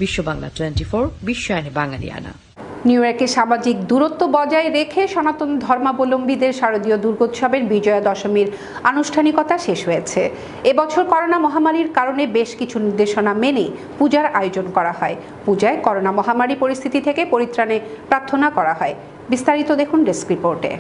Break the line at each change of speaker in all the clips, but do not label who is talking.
বিশ্ব বাংলা 24, বিশ্বায়নে বাঙালিয়ানা।
নিউ ইয়র্কে সামাজিক দূরত্ব বজায় রেখে সনাতন ধর্মাবলম্বীদের শারদীয় দুর্গোৎসবের বিজয়া দশমীর আনুষ্ঠানিকতা শেষ হয়েছে। এবছর করোনা মহামারীর কারণে বেশ কিছু নির্দেশনা মেনে পূজার আয়োজন করা হয়। পূজায় করোনা মহামারী পরিস্থিতি থেকে পরিত্রাণে প্রার্থনা করা হয়। বিস্তারিত দেখুন ডেস্ক রিপোর্টে।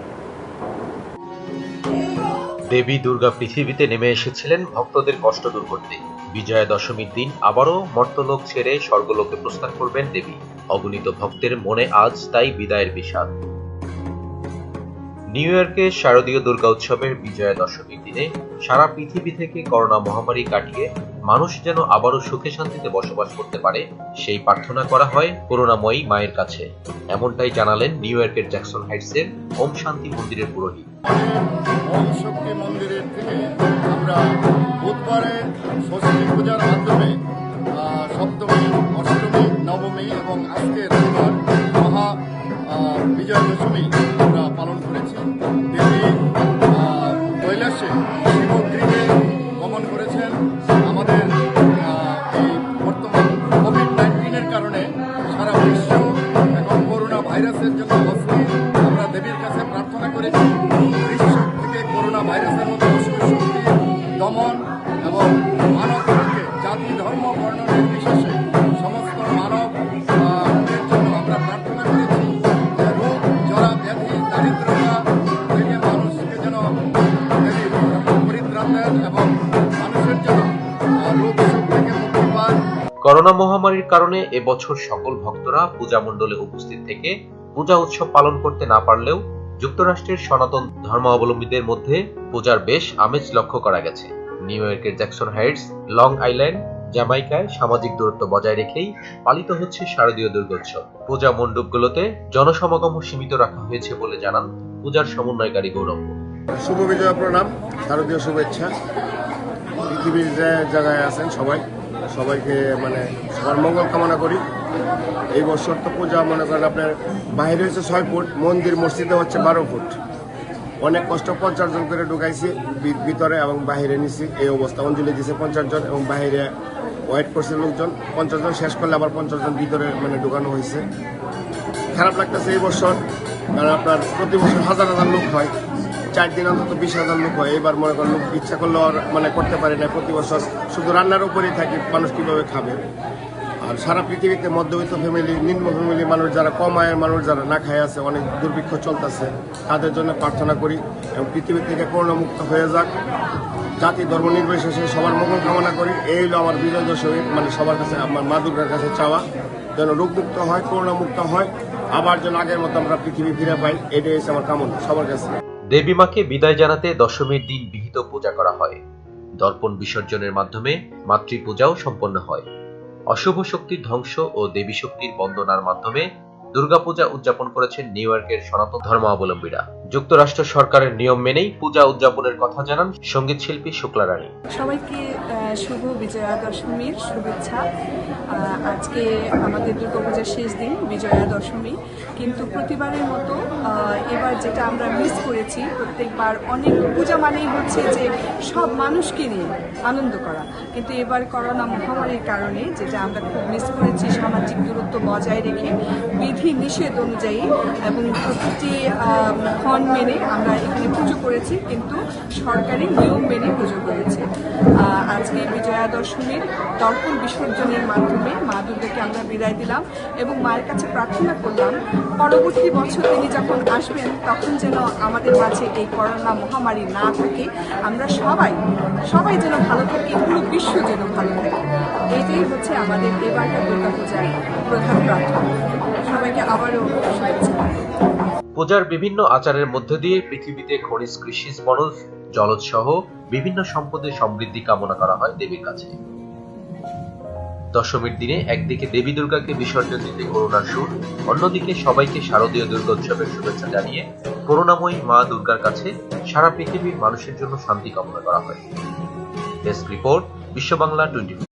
দেবী দুর্গা পৃথিবীতে নেমে এসেছিলেন ভক্তদের কষ্ট দূর করতে। বিজয়া দশমীর দিন আবারও মর্ত্যলোক ছেড়ে স্বর্গলোকে প্রস্থান করবেন দেবী। অগণিত ভক্তের মনে আজ তাই বিদায়ের বিষাদ। নিউ ইয়র্কে শারদীয় দুর্গা উৎসবের বিজয়া দশমীর দিনে সারা পৃথিবী থেকে করোনা মহামারী কাটিয়ে মানুষ যেন আবারও সুখে শান্তিতে বসবাস করতে পারে সেই প্রার্থনা করা হয় করুণাময়ী মায়ের কাছে। এমনটাই জানালেন নিউ ইয়র্কের জ্যাকসন হাইটসের ওম শান্তি মন্দিরের পুরোহিত।
ওম শক্তি মন্দিরের থেকে আমরা বুধবারে ষষ্ঠী পূজার মাধ্যমে সপ্তমী, অষ্টমী, নবমী এবং আজকে রবিবার মহা বিজয়া দশমী আমরা পালন করেছি। দেবী কৈলাসে শিবগৃহে গমন করেছেন। আমাদের এই বর্তমান কোভিড-19-এর কারণে সারা বিশ্ব এখন করোনা ভাইরাসের জন্য অস্থির। আমরা দেবীর কাছে প্রার্থনা করেছি বিশ্ব থেকে করোনা ভাইরাসের মতো অসুর শক্তি দমন এবং মানবকে জাতি ধর্ম বর্ণ নির্বিশেষে সমস্ত মানব জন্য আমরা প্রার্থনা করেছি যে রোগ জরা ব্যাধি দারিদ্রতা থেকে মানুষকে যেন পরিত্রাণ দেন এবং মানুষের জন্য রোগ শোক থেকে মুক্তি পান।
করোনা মহামারীর কারণে এবছর সকল ভক্তরা পূজা মণ্ডলে উপস্থিত থেকে পূজা উৎসব পালন করতে না পারলেও যুক্তরাষ্ট্রের সনাতন ধর্মাবলম্বীদের মধ্যে পূজার বেশ আমেজ লক্ষ্য করা গেছে। নিউ ইয়র্কের জ্যাকসন হাইটস, লং আইল্যান্ড, জ্যামাইকায় সামাজিক দূরত্ব বজায় রেখেই পালিত হচ্ছে শারদীয় দুর্গোৎসব। পূজা মণ্ডপগুলোতে জনসমাগম সীমিত রাখা হয়েছে বলে জানান পূজার সমন্বয়কারী গৌরব।
শুভ বিজয়া প্রণাম, শারদীয় শুভেচ্ছা। পৃথিবীর যে জায়গায় আছেন সবাইকে সবার মঙ্গল কামনা করি। এই বছর তো পূজা মনে করেন আপনার বাইরে হচ্ছে 6 ফুট, মন্দির মসজিদে হচ্ছে 12 ফুট। অনেক কষ্ট 50 জন করে ঢুকাইছি ভিতরে এবং বাহিরে নিছি। এই অবস্থা অঞ্জলি দিয়েছে 50 জন এবং বাহিরে ওয়েট করছে লোকজন। 50 জন শেষ করলে আবার 50 জন ভিতরে ঢুকানো হয়েছে। খারাপ লাগতেছে এই বছর, কারণ আপনার প্রতি বছর হাজার হাজার লোক হয়, 4 দিন অন্তত 20,000 লোক হয়। এইবার মনে করেন লোক ইচ্ছা করলে করতে পারে না। প্রতি বছর শুধু রান্নার উপরেই থাকি, মানুষ কীভাবে খাবে। আর সারা পৃথিবীতে মধ্যবিত্ত ফ্যামিলি, নিম্ন ফ্যামিলি মানুষ যারা, কম আয়ের মানুষ যারা না খায় আছে, অনেক দুর্ভিক্ষ চলতেছে, তাদের জন্য প্রার্থনা করি এবং পৃথিবী থেকে করোনামুক্ত হয়ে যাক। জাতি ধর্ম নির্বিশেষে সবার মঙ্গল কামনা করি। এই হলো আমার বিজয় দশমী, সবার কাছে, আমার মা দুর্গার কাছে চাওয়া যেন রোগমুক্ত হয়, করোনামুক্ত হয়, আবার যেন আগের মতো আমরা পৃথিবী ফিরে পাই। এটাই হচ্ছে আমার কামনা সবার কাছে।
দেবী মাকে বিদায় জানাতে দশমীর দিন বিহিত পূজা করা হয়। দর্পণ বিসর্জনের মাধ্যমে মাতৃপূজাও সম্পন্ন হয়। অশুভ শক্তির ধ্বংস ও দেবী শক্তির বন্দনার মাধ্যমে দুর্গাপূজা উদযাপন করেছেন নিউ ইয়র্কের সনাতন ধর্মাবলম্বীরা। যুক্তরাষ্ট্র সরকারের নিয়ম মেনেই পূজা উদযাপনের কথা জানান সঙ্গীত শিল্পী শুক্লা রানী।
সবাইকে শুভ বিজয়া দশমীর শুভেচ্ছা। আজকে আমাদের দুর্গাপূজার শেষ দিন, বিজয়া দশমী। কিন্তু প্রতিবারের মতো এবার যেটা আমরা মিস করেছি, প্রত্যেকবার অনেক পূজা মানেই হচ্ছে যে সব মানুষকে নিয়ে আনন্দ করা, কিন্তু এবার করোনা মহামারীর কারণে যেটা আমরা খুব মিস করেছি, সামাজিক দূরত্ব বজায় রেখে বিধি নিষেধ অনুযায়ী এবং প্রতিটি ক্ষণ মেনে আমরা এখানে পুজো করেছি, কিন্তু সরকারি নিয়ম মেনে পুজো করেছি। আজকে বিজয়া দশমীর দর্পণ বিসর্জনের মাধ্যমে মা দুর্গাকে আমরা বিদায় দিলাম এবং মায়ের কাছে প্রার্থনা করলাম পরবর্তী বছর তিনি যখন আসবেন তখন যেন আমাদের মাঝে এই করোনা মহামারী না থাকে, আমরা সবাই যেন ভালো থাকি, পুরো বিশ্ব যেন ভালো থাকে। এইটাই হচ্ছে আমাদের এবারকার দুর্গাপূজার প্রধান প্রার্থনা। সবাইকে আবারও শুভেচ্ছা।
পূজার বিভিন্ন আচারের মধ্য দিয়ে পৃথিবীতে খনিজ, কৃষি, বনজ, জলজ সহ বিভিন্ন সম্পদের সমৃদ্ধি কামনা করা হয় দেবীর কাছে। দশমীর দিনে একদিকে দেবী দুর্গাকে বিসর্জন দিতে করুণার সুর, অন্যদিকে সবাইকে শারদীয় দুর্গোৎসবের শুভেচ্ছা জানিয়ে করুণাময়ী মা দুর্গার কাছে সারা পৃথিবীর মানুষের জন্য শান্তি কামনা করা হয়। ডেস্ক রিপোর্ট, বিশ্ব বাংলা 24।